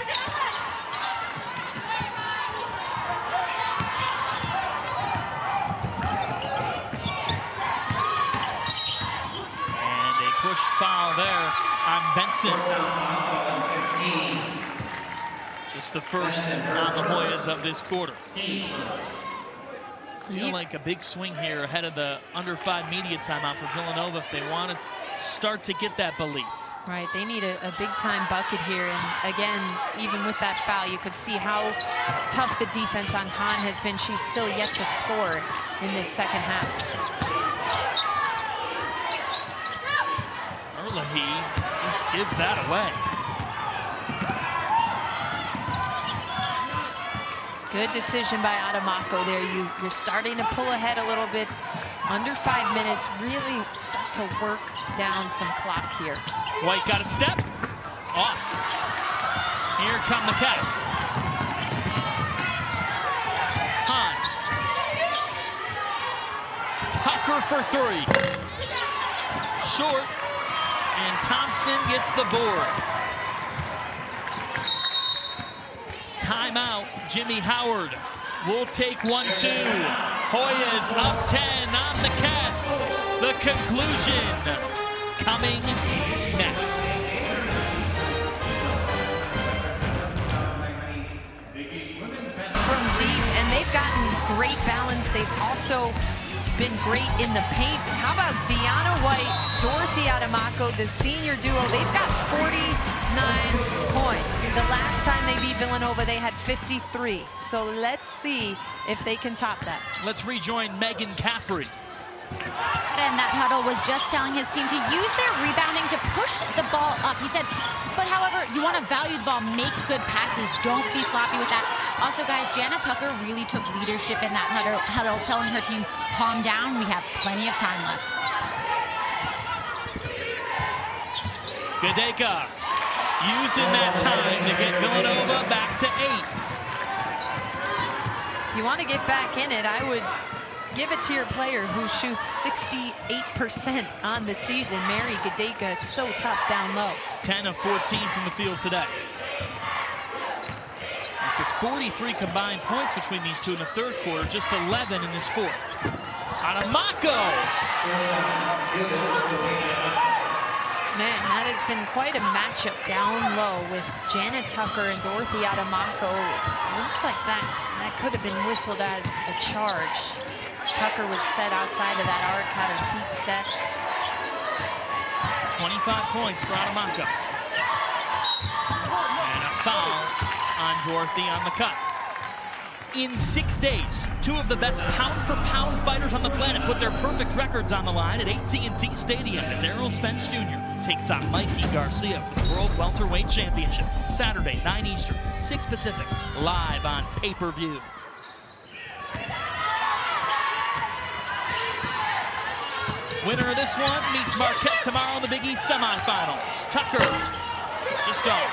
Push foul there on Benson. Just the first on the Hoyas of this quarter. Feel like a big swing here ahead of the under 5 media timeout for Villanova if they want to start to get that belief. Right, they need a big-time bucket here. And again, even with that foul, you could see how tough the defense on Hahn has been. She's still yet to score in this second half. He just gives that away. Good decision by Adamako there. You're starting to pull ahead a little bit. Under 5 minutes, really start to work down some clock here. White got a step. Off. Here come the Cats. Hahn. Tucker for three. Short. And Thompson gets the board. Timeout, Jimmy Howard will take 1-2. Hoyas up 10 on the Cats. The conclusion coming next. From deep, and they've gotten great balance. They've also been great in the paint. How about Deanna White, Dorothy Adamako, the senior duo? They've got 49 points. The last time they beat Villanova, they had 53. So let's see if they can top that. Let's rejoin Megan Caffrey. And that huddle was just telling his team to use their rebounding to push the ball up. He said, but however, you want to value the ball, make good passes, don't be sloppy with that. Also, guys, Jana Tucker really took leadership in that huddle, telling her team, calm down, we have plenty of time left. Gedeka using that time to get Villanova back to 8. If you want to get back in it, I would give it to your player who shoots 68% on the season. Mary Gedeka is so tough down low. 10 of 14 from the field today. After 43 combined points between these two in the third quarter, just 11 in this fourth. Adamako! Man, that has been quite a matchup down low with Jana Tucker and Dorothy Adamako. It looks like that could have been whistled as a charge. Tucker was set outside of that arc, had her feet set. 25 points for Adamako. And a foul on Dorothy on the cut. In 6 days, two of the best pound-for-pound fighters on the planet put their perfect records on the line at AT&T Stadium as Errol Spence Jr. takes on Mikey Garcia for the World Welterweight Championship. Saturday, 9 Eastern, 6 Pacific, live on pay-per-view. Winner of this one meets Marquette tomorrow in the Big East semifinals. Tucker just off.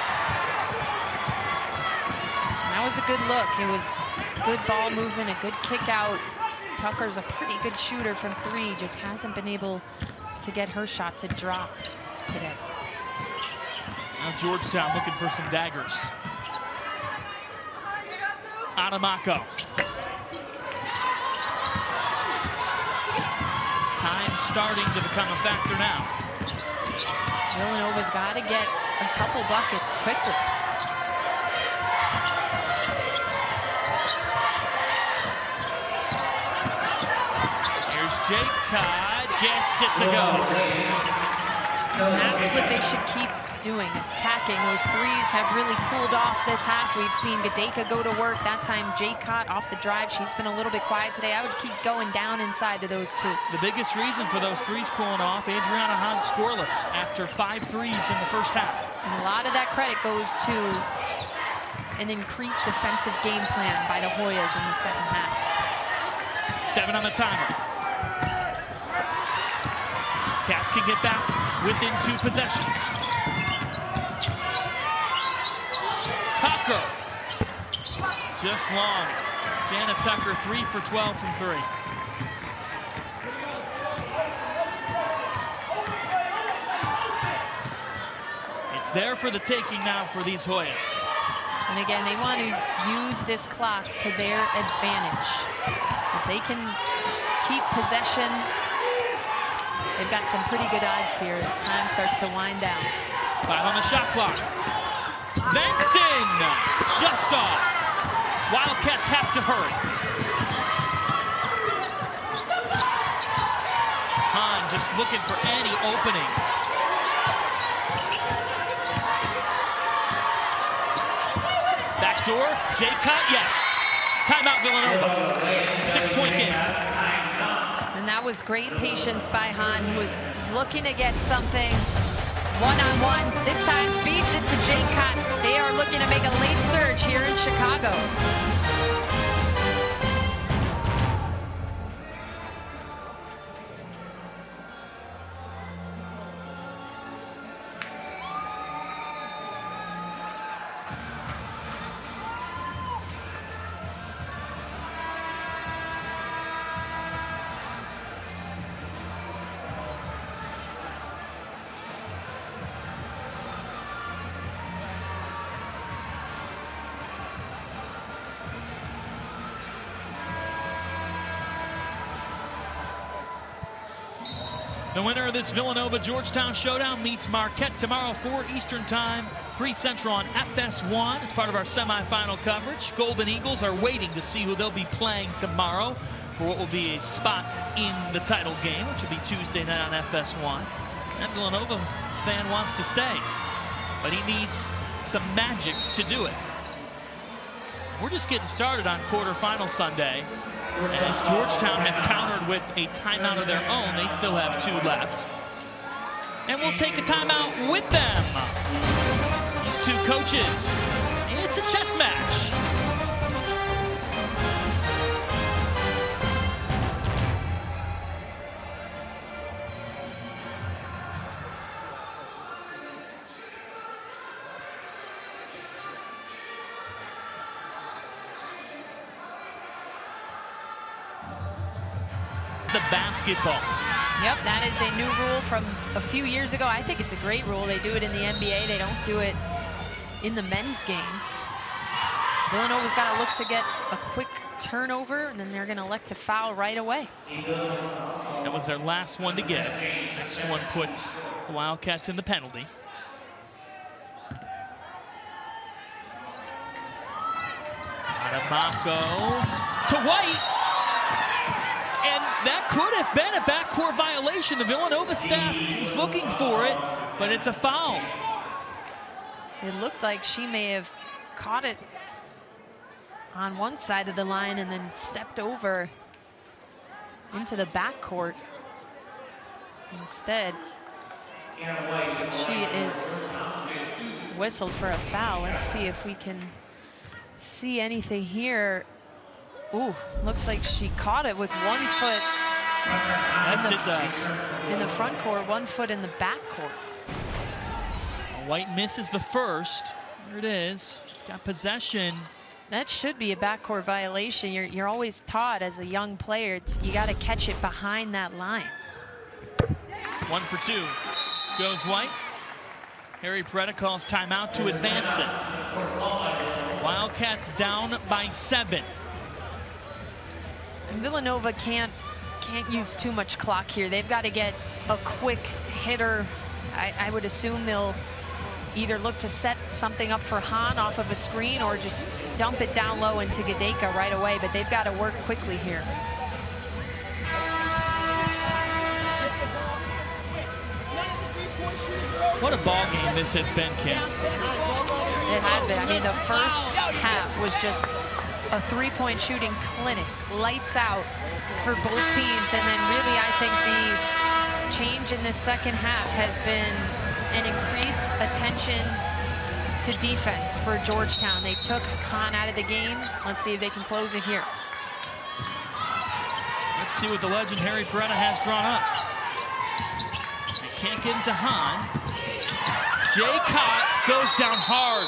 That was a good look. It was good ball movement, a good kick out. Tucker's a pretty good shooter from 3, just hasn't been able to get her shot to drop today. Now Georgetown looking for some daggers. Adamako. Time starting to become a factor now. Villanova's got to get a couple buckets quickly. Here's Jacob, gets it to go. And that's what they should keep doing, attacking. Those threes have really cooled off this half. We've seen Gedeka go to work. That time Jaycott off the drive. She's been a little bit quiet today. I would keep going down inside to those two. The biggest reason for those threes cooling off, Adriana Hahn scoreless after 5 threes in the first half. And a lot of that credit goes to an increased defensive game plan by the Hoyas in the second half. 7 on the timer. Cats can get back within 2 possessions. Tucker, just long. Jana Tucker, 3 for 12 from 3. It's there for the taking now for these Hoyas. And again, they want to use this clock to their advantage. If they can keep possession, they've got some pretty good odds here as time starts to wind down. 5 on the shot clock. Benson just off. Wildcats have to hurry. Hahn just looking for any opening. Backdoor, Jaycott, yes. Timeout Villanova. 6-point game. And that was great patience by Hahn, who was looking to get something one-on-one. This time feeds it to Jaycott. They are looking to make a late surge here in Chicago. The winner of this Villanova-Georgetown showdown meets Marquette tomorrow, 4 Eastern Time, 3 Central on FS1 as part of our semifinal coverage. Golden Eagles are waiting to see who they'll be playing tomorrow for what will be a spot in the title game, which will be Tuesday night on FS1. That Villanova fan wants to stay, but he needs some magic to do it. We're just getting started on quarterfinal Sunday. As Georgetown has countered with a timeout of their own, they still have 2 left. And we'll take a timeout with them. These 2 coaches. It's a chess match. The basketball. Yep, that is a new rule from a few years ago. I think it's a great rule. They do it in the NBA. They don't do it in the men's game. Villanova's got to look to get a quick turnover, and then they're going to elect to foul right away. That was their last one to give. Next one puts the Wildcats in the penalty. Adamako to White. And that could have been a backcourt violation. The Villanova staff was looking for it, but it's a foul. It looked like she may have caught it on one side of the line and then stepped over into the backcourt. Instead, she is whistled for a foul. Let's see if we can see anything here. Ooh, looks like she caught it with 1 foot in the front court, 1 foot in the back court. White misses the first. There it is. She's got possession. That should be a backcourt violation. You're always taught as a young player, you got to catch it behind that line. 1 for 2. Goes White. Harry Peretta calls timeout to advance it. Wildcats down by 7. Villanova can't use too much clock here. They've got to get a quick hitter. I would assume they'll either look to set something up for Hahn off of a screen or just dump it down low into Gadeka right away, but they've got to work quickly here. What a ball game this has been, Kim. It had been. I mean, the first half was just a 3-point shooting clinic, lights out for both teams. And then really, I think the change in the second half has been an increased attention to defense for Georgetown. They took Hahn out of the game. Let's see if they can close it here. Let's see what the legend Harry Peretta has drawn up. They can't get into Hahn. Jay Cott goes down hard.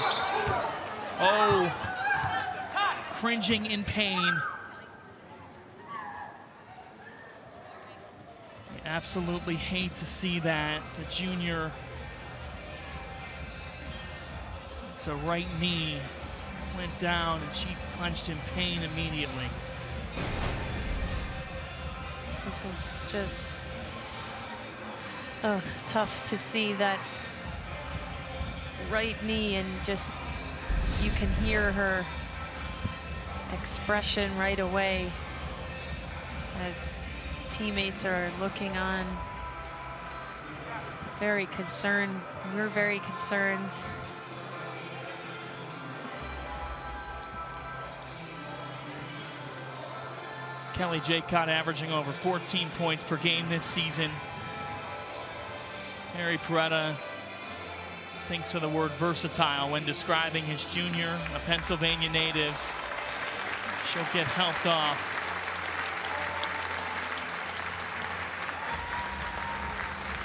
Oh. Cringing in pain. You absolutely hate to see that. The junior, it's a right knee, went down and she punched in pain immediately. This is just tough to see that right knee, and just you can hear her expression right away as teammates are looking on, very concerned. We're very concerned. Kelly Jaycott averaging over 14 points per game this season. Harry Peretta thinks of the word versatile when describing his junior, a Pennsylvania native. She'll get helped off.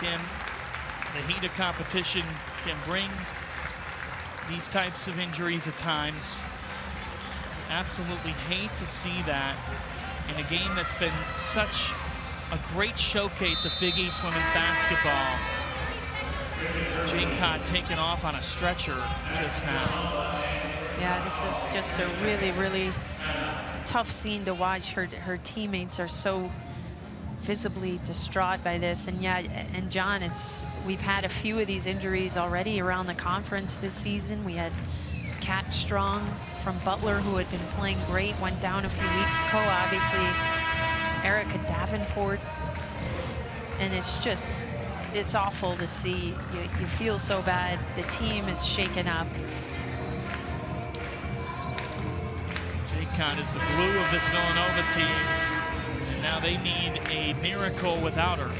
Kim, the heat of competition can bring these types of injuries at times. Absolutely hate to see that in a game that's been such a great showcase of Big East women's basketball. Jaycott taken off on a stretcher just now. Yeah, this is just a really, really tough scene to watch. Her teammates are so visibly distraught by this. And yeah, and John, we've had a few of these injuries already around the conference this season. We had Kat Strong from Butler, who had been playing great, went down a few weeks ago. Obviously, Erica Davenport. And it's awful to see. You feel so bad. The team is shaken up. icon is the blue of this Villanova team. And now they need a miracle without her.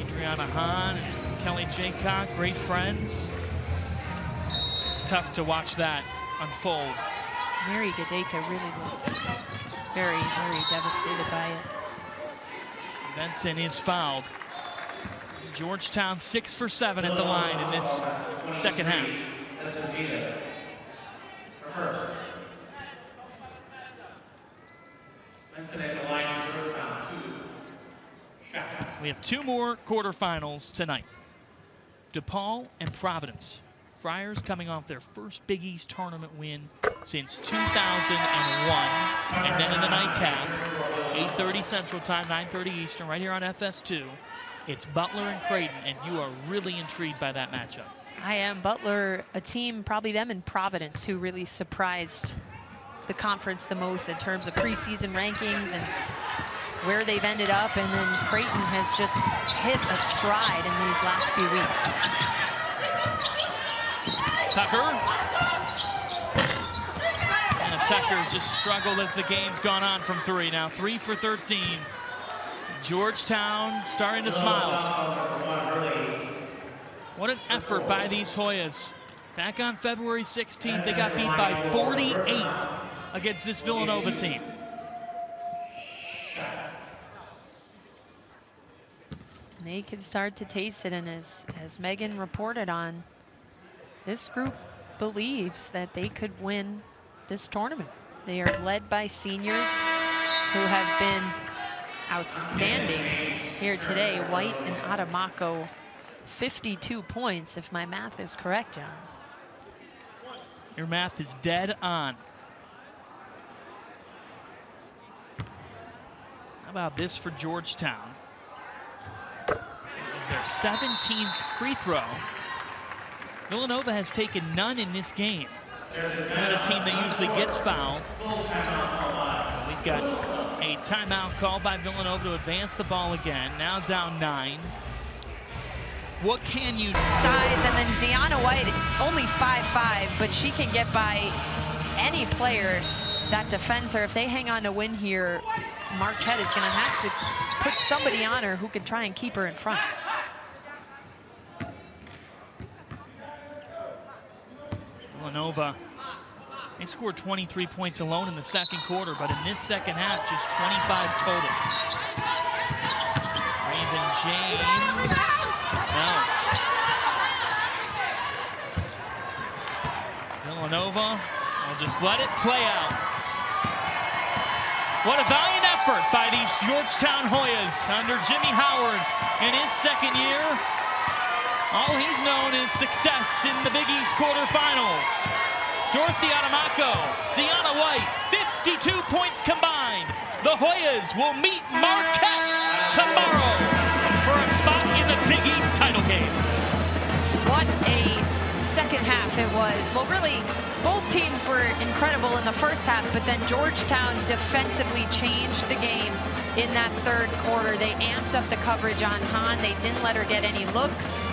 Adriana Hahn and Kelly Jaycock, great friends. It's tough to watch that unfold. Mary Gadeka really looked very, very devastated by it. Benson is fouled. Georgetown 6 for 7 at the line in this second half. Benson at the line, Georgetown, 2 shots. We have 2 more quarterfinals tonight. DePaul and Providence. Friars coming off their first Big East tournament win since 2001. And then in the nightcap, 8:30 Central Time, 9:30 Eastern, right here on FS2. It's Butler and Creighton, and you are really intrigued by that matchup. I am. Butler, a team, probably them and Providence, who really surprised the conference the most in terms of preseason rankings and where they've ended up. And then Creighton has just hit a stride in these last few weeks. Tucker. And Tucker's just struggled as the game's gone on from 3. Now 3 for 13. Georgetown starting to smile. What an effort by these Hoyas. Back on February 16th, they got beat by 48 against this Villanova team. They could start to taste it, and as Megan reported on, this group believes that they could win this tournament. They are led by seniors who have been outstanding here today. White and Adamako, 52 points, if my math is correct, John. Your math is dead on. How about this for Georgetown? It's their 17th free throw. Villanova has taken none in this game. Not a team that usually gets fouled. We've got a timeout called by Villanova to advance the ball again. Now down 9. What can you do? Size, and then Deanna White, only 5'5", but she can get by any player that defends her. If they hang on to win here, Marquette is going to have to put somebody on her who can try and keep her in front. Villanova, they scored 23 points alone in the second quarter, but in this second half, just 25 total. Raven James, no. Villanova will just let it play out. What a valiant effort by these Georgetown Hoyas under Jimmy Howard in his second year. All he's known is success in the Big East quarterfinals. Dorothy Adamako, Deanna White, 52 points combined. The Hoyas will meet Marquette tomorrow for a spot in the Big East title game. What a second half it was. Well, really, both teams were incredible in the first half, but then Georgetown defensively changed the game in that third quarter. They amped up the coverage on Hahn. They didn't let her get any looks.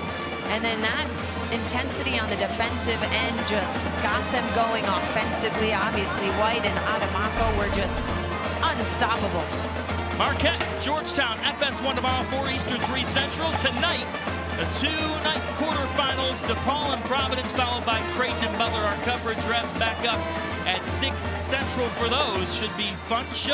And then that intensity on the defensive end just got them going offensively. Obviously, White and Adamako were just unstoppable. Marquette, Georgetown, FS1 tomorrow, 4 Eastern, 3 Central. Tonight, the 2-night quarterfinals, DePaul and Providence, followed by Creighton and Butler. Our coverage revs back up at 6 Central for those. Should be fun show.